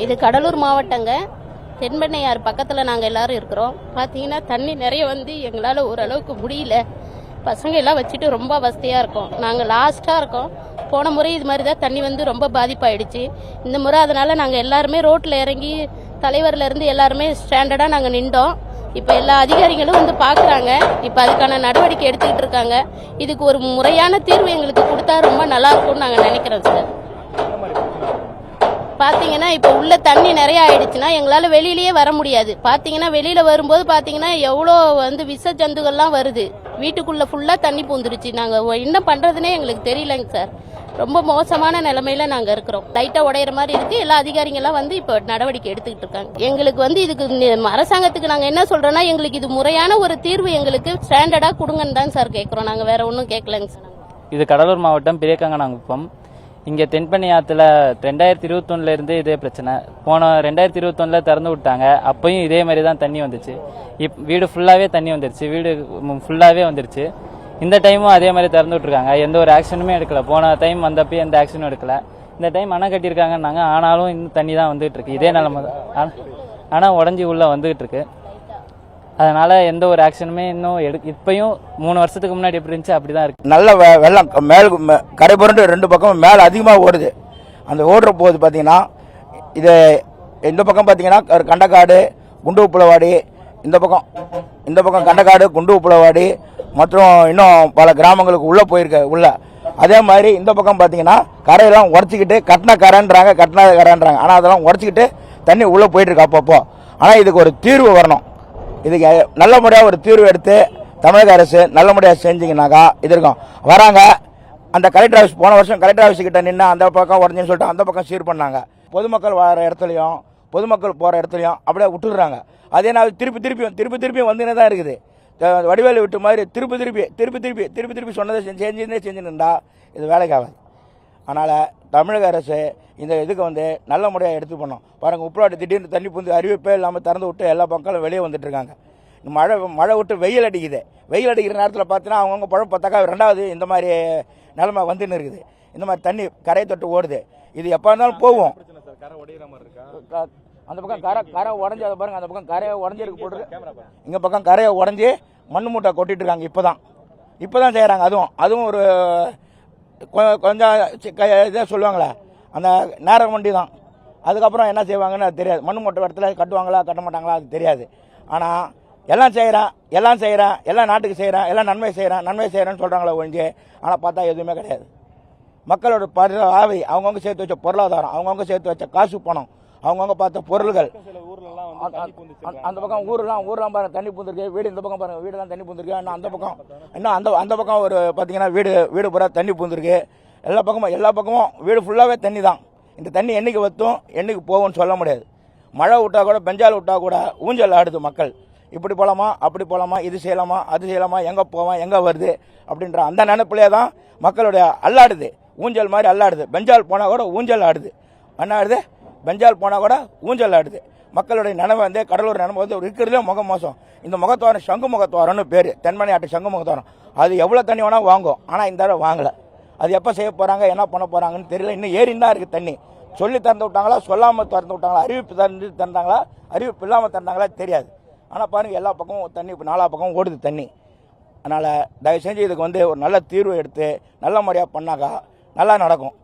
இது கடலூர் மாவட்டங்க. தென்பெண்ணையாறு பக்கத்தில் நாங்கள் எல்லாரும் இருக்கிறோம். பார்த்தீங்கன்னா தண்ணி நிறைய வந்து எங்களால் ஓரளவுக்கு முடியல. பசங்க எல்லாம் வச்சுட்டு ரொம்ப அவஸ்தையாக இருக்கோம். நாங்கள் லாஸ்ட்டாக இருக்கோம். போன முறை இது மாதிரி தான் தண்ணி வந்து ரொம்ப பாதிப்பாயிடுச்சு. இந்த முறை அதனால் நாங்கள் எல்லாருமே ரோட்டில் இறங்கி தலைவர்லேருந்து எல்லாருமே ஸ்டாண்டர்டாக நாங்கள் நின்றோம். இப்போ எல்லா அதிகாரிகளும் வந்து பார்க்குறாங்க. இப்போ அதுக்கான நடவடிக்கை எடுத்துக்கிட்டு இருக்காங்க. இதுக்கு ஒரு முறையான தீர்வு எங்களுக்கு கொடுத்தா ரொம்ப நல்லாயிருக்கும்னு நாங்கள் நினைக்கிறோம் சார். பார்த்தீங்கன்னா இப்போ உள்ள தண்ணி நிறைய ஆயிடுச்சுன்னா எங்களால் வெளியிலேயே வர முடியாது. பார்த்தீங்கன்னா வெளியில் வரும்போது பார்த்தீங்கன்னா எவ்வளோ வந்து விஷ ஜந்துக்கள்லாம் வருது. வீட்டுக்குள்ளே ஃபுல்லாக தண்ணி பூந்துருச்சு. நாங்கள் என்ன பண்ணுறதுனே எங்களுக்கு தெரியலங்க சார். ரொம்ப மோசமான நிலைமையில நாங்கள் இருக்கிறோம். லைட்டாக உடையிற மாதிரி இருக்குது. எல்லா அதிகாரிகள்லாம் வந்து இப்போ நடவடிக்கை எடுத்துக்கிட்டு இருக்காங்க. எங்களுக்கு வந்து இதுக்கு அரசாங்கத்துக்கு நாங்கள் என்ன சொல்கிறோன்னா, எங்களுக்கு இது முறையான ஒரு தீர்வு எங்களுக்கு ஸ்டாண்டர்டாக கொடுங்கன்னு தான் சார் கேட்குறோம். நாங்கள் வேற ஒன்றும் கேட்கலங்க சார். இது கடலூர் மாவட்டம் பெரியகாங்கனாங்குப்பம். இங்கே தென்பெண்ணை ஆற்றுல 2021 இருந்து இதே பிரச்சனை. போன 2021 திறந்து விட்டாங்க. அப்பயும் இதே மாதிரி தான் தண்ணி வந்துச்சு. வீடு ஃபுல்லாகவே தண்ணி வந்துருச்சு. வீடு ஃபுல்லாகவே வந்துருச்சு. இந்த டைமும் அதே மாதிரி திறந்து விட்டுருக்காங்க. எந்த ஒரு ஆக்ஷனுமே எடுக்கல. போன டைம் வந்தப்போ எந்த ஆக்ஷனும் எடுக்கல. இந்த டைம் அணை கட்டியிருக்காங்கன்னாங்க. ஆனாலும் இன்னும் தண்ணி தான் வந்துகிட்டு இருக்கு. இதே நிலமை தான். ஆனால் உடஞ்சி உள்ள வந்துகிட்டு இருக்கு. அதனால எந்த ஒரு ஆக்ஷனுமே இன்னும் இப்பயும் 3 வருஷத்துக்கு முன்னாடி எப்படி இருந்துச்சு அப்படிதான் இருக்கு. நல்ல வெள்ளம் மேல் கரை புரண்டு 2 பக்கம் மேலே அதிகமாக ஓடுது. அந்த ஓடுற போது பார்த்தீங்கன்னா இது இந்த பக்கம் பார்த்தீங்கன்னா கண்டக்காடு, குண்டு உப்புளவாடி, இந்த பக்கம் கண்டக்காடு, குண்டு உப்புளவாடி மற்றும் இன்னும் பல கிராமங்களுக்கு உள்ளே போயிருக்க உள்ள. அதே மாதிரி இந்த பக்கம் பார்த்தீங்கன்னா கரையெல்லாம் உடச்சிக்கிட்டு கட்டின கரைன்றாங்க. ஆனால் அதெல்லாம் உடச்சிக்கிட்டு தண்ணி உள்ளே போயிட்டுருக்கு அப்பப்போ. ஆனால் இதுக்கு ஒரு தீர்வு வரணும். இதுக்கு நல்ல முறையாக ஒரு தீர்வு எடுத்து தமிழக அரசு நல்ல முறையாக செஞ்சிங்கனாக்கா இது இருக்கும். வராங்க அந்த கலெக்டர் ஆஃபீஸ், போன வருஷம் கலெக்டர் ஆஃபீஸ் கிட்ட நின்று அந்த பக்கம் உடஞ்சின்னு சொல்லிட்டு அந்த பக்கம் சீர் பண்ணாங்க. பொதுமக்கள் வர இடத்துலையும் பொதுமக்கள் போகிற இடத்துலையும் அப்படியே விட்டுடுறாங்க. அதே நான் திருப்பி வந்துன்னு தான் இருக்குது. வடிவேலு விட்டு மாதிரி திருப்பி சொன்னதை செஞ்சுருந்தா இது வேலைக்கு ஆகாது. அதனால் தமிழக அரசு இந்த இதுக்கு வந்து நல்ல முறையாக எடுத்து பண்ணோம். பாருங்கள், உப்புலாட்டு திடீர்னு தண்ணி புந்து அறிவிப்பே இல்லாமல் திறந்து விட்டு எல்லா மக்களும் வெளியே வந்துட்டுருக்காங்க. மழை விட்டு வெயில் அடிக்குது. வெயில் அடிக்கிற நேரத்தில் பார்த்தீங்கன்னா அவங்கவுங்க பழப்பத்தாக்கா 2வது இந்த மாதிரி நிலைமை வந்துன்னு இருக்குது. இந்த மாதிரி தண்ணி கரையை தொட்டு ஓடுது. இது எப்போ இருந்தாலும் போகும். அந்த பக்கம் கரை உடஞ்சி, அதை பாருங்கள், அந்த பக்கம் கரையை உடஞ்சிருக்கு போட்டு, இங்கே பக்கம் கரையை உடஞ்சி மண் மூட்டை கொட்டிட்டு இருக்காங்க. இப்போ தான் செய்கிறாங்க. அதுவும் ஒரு கொஞ்சம் இதாக சொல்லுவாங்களே, அந்த நேரம் வண்டி தான். அதுக்கப்புறம் என்ன செய்வாங்கன்னு அது தெரியாது. மண் மூட்டை இடத்துல கட்டுவாங்களா கட்ட மாட்டாங்களா அது தெரியாது. ஆனால் எல்லாம் செய்கிறேன், எல்லாம் நாட்டுக்கு செய்கிறேன், எல்லாம் நன்மை செய்கிறேன்னு சொல்கிறாங்களே ஒழிஞ்சு, ஆனால் பார்த்தா எதுவுமே கிடையாது. மக்களோட ஆவை, அவங்கவுங்க சேர்த்து வச்ச பொருளாதாரம், அவங்கவுங்க சேர்த்து வச்ச காசு பணம், அவங்கவுங்க பார்த்த பொருள்கள், அந்த பக்கம் ஊரெலாம் பாருங்க தண்ணி பூந்துருக்கு. வீடு இந்த பக்கம் பாருங்கள், வீடுலாம் தண்ணி பூந்துருக்கு. இன்னும் அந்த பக்கம் ஒரு பார்த்தீங்கன்னா வீடு பூரா தண்ணி பூந்துருக்கு. எல்லா பக்கமும் வீடு ஃபுல்லாகவே தண்ணி தான். இந்த தண்ணி என்னைக்கு வற்றும் என்னைக்கு போகும்னு சொல்ல முடியாது. மழை விட்டால் கூட, பெஞ்சால் விட்டால் கூட ஊஞ்சல் ஆடுது மக்கள். இப்படி போகலாமா, அப்படி போகலாமா, இது செய்யலாமா, அது செய்யலாமா, எங்கே போவோம், எங்கே வருது அப்படின்ற அந்த நினைப்பிலே தான் மக்களுடைய அல்லாடுது. ஊஞ்சல் மாதிரி அல்லாடுது. பெஞ்சால் போனால் கூட ஊஞ்சல் ஆடுது. என்ன ஆடுது? பெஞ்சால் போனால் கூட ஊஞ்சல் ஆடுது. மக்களுடைய நினைவு வந்து கடலூர் நினைவு வந்து இருக்கிறதுலே மோசம். இந்த முகத்துவாரம் சங்கு முகத்துவாரம்னு பேர், தென்மணி ஆட்டு சங்கு முகத்துவாரம். அது எவ்வளோ தண்ணி வேணால் வாங்கும். ஆனால் இந்த தடவை வாங்கலை. அது எப்போ செய்ய போகிறாங்க, என்ன பண்ண போகிறாங்கன்னு தெரியல. இன்னும் ஏறின்னு தான் இருக்குது தண்ணி. சொல்லி திறந்து விட்டாங்களா, சொல்லாமல் திறந்து விட்டாங்களா, அறிவிப்பு திறந்தாங்களா, அறிவிப்பு இல்லாமல் திறந்தாங்களா தெரியாது. ஆனால் பாருங்கள், எல்லா பக்கமும் தண்ணி, இப்போ 4 பக்கம் ஓடுது தண்ணி. அதனால் தயவு செஞ்சு இதுக்கு வந்து ஒரு நல்ல தீர்வு எடுத்து நல்ல முறையாக பண்ணாக்கா நல்லா நடக்கும்.